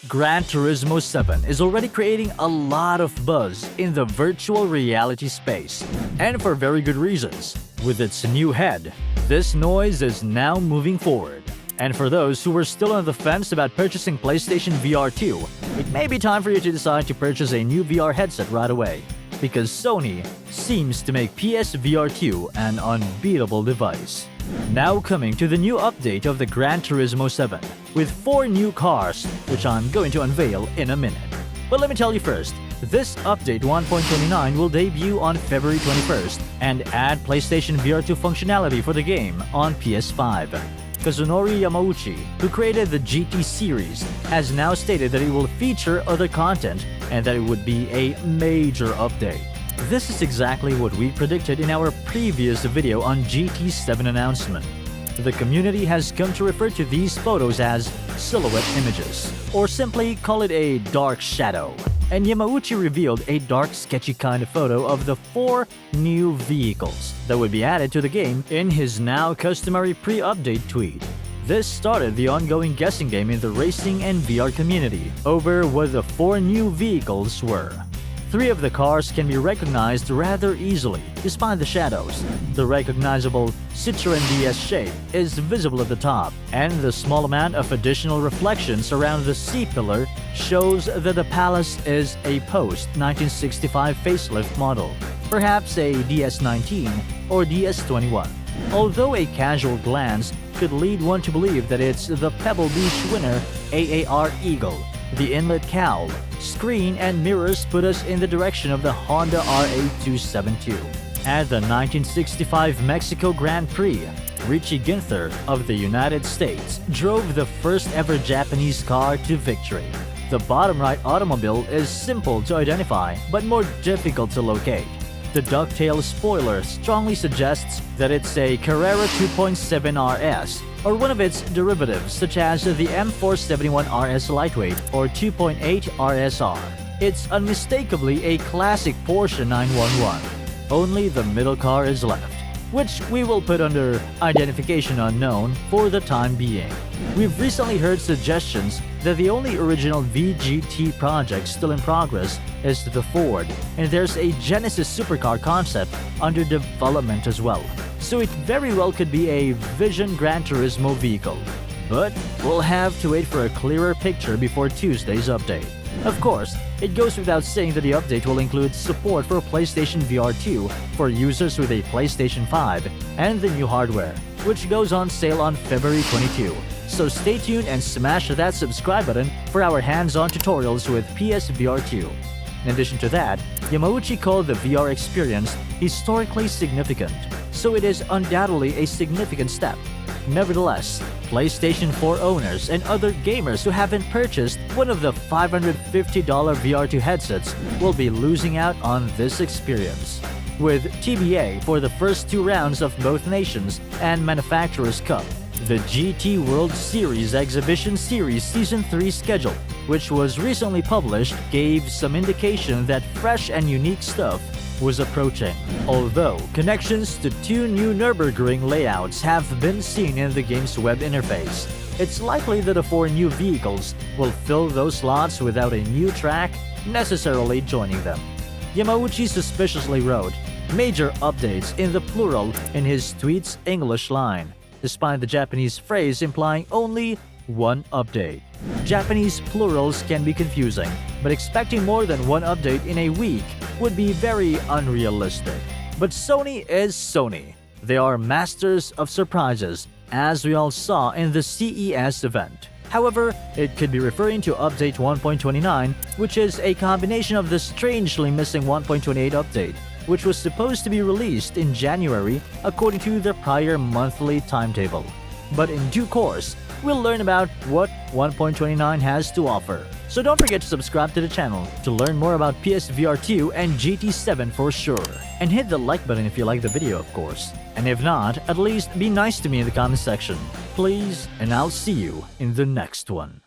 Gran Turismo 7 is already creating a lot of buzz in the virtual reality space, and for very good reasons. With its new head, this noise is now moving forward. And for those who were still on the fence about purchasing PlayStation VR2, it may be time for you to decide to purchase a new VR headset right away, because Sony seems to make PSVR2 an unbeatable device. Now coming to the new update of the Gran Turismo 7, with 4 new cars, which I'm going to unveil in a minute. But let me tell you first, this update 1.29 will debut on February 21st and add PlayStation VR2 functionality for the game on PS5. Kazunori Yamauchi, who created the GT series, has now stated that it will feature other content and that it would be a major update. This is exactly what we predicted in our previous video on GT7 announcement. The community has come to refer to these photos as silhouette images, or simply call it a dark shadow. And Yamauchi revealed a dark, sketchy kind of photo of the 4 new vehicles that would be added to the game in his now customary pre-update tweet. This started the ongoing guessing game in the racing and VR community over what the 4 new vehicles were. 3 of the cars can be recognized rather easily, despite the shadows. The recognizable Citreon DS shape is visible at the top, and the small amount of additional reflections around the C-pillar shows that the Pallas is a post-1965 facelift model, perhaps a DS19 or DS21. Although a casual glance could lead one to believe that it's the Pebble Beach winner AAR Eagle, the inlet cowl, screen, and mirrors put us in the direction of the Honda RA272. At the 1965 Mexico Grand Prix, Richie Ginther of the United States drove the first ever Japanese car to victory. The bottom right automobile is simple to identify but more difficult to locate. The ducktail spoiler strongly suggests that it's a Carrera 2.7 RS or one of its derivatives such as the M471 RS Lightweight or 2.8 RSR. It's unmistakably a classic Porsche 911. Only the middle car is left, which we will put under identification unknown for the time being. We've recently heard suggestions that the only original VGT project still in progress is the Ford, and there's a Genesis supercar concept under development as well. So it very well could be a Vision Gran Turismo vehicle. But we'll have to wait for a clearer picture before Tuesday's update. Of course, it goes without saying that the update will include support for PlayStation VR2 for users with a PlayStation 5 and the new hardware, which goes on sale on February 22. So stay tuned and smash that subscribe button for our hands-on tutorials with PSVR2. In addition to that, Yamauchi called the VR experience historically significant, so it is undoubtedly a significant step. Nevertheless, PlayStation 4 owners and other gamers who haven't purchased one of the $550 VR2 headsets will be losing out on this experience. With TBA for the first 2 rounds of both nations and Manufacturers' Cup, the GT World Series Exhibition Series Season 3 schedule, which was recently published, gave some indication that fresh and unique stuff was approaching. Although connections to 2 new Nürburgring layouts have been seen in the game's web interface, it's likely that the 4 new vehicles will fill those slots without a new track necessarily joining them. Yamauchi suspiciously wrote "major updates" in the plural in his tweet's English line, despite the Japanese phrase implying only one update. Japanese plurals can be confusing, but expecting more than one update in a week would be very unrealistic. But Sony is Sony. They are masters of surprises, as we all saw in the CES event. However, it could be referring to update 1.29, which is a combination of the strangely missing 1.28 update, which was supposed to be released in January according to the prior monthly timetable. But in due course, we'll learn about what 1.29 has to offer. So don't forget to subscribe to the channel to learn more about PSVR2 and GT7 for sure. And hit the like button if you like the video, of course. And if not, at least be nice to me in the comment section. Please, and I'll see you in the next one.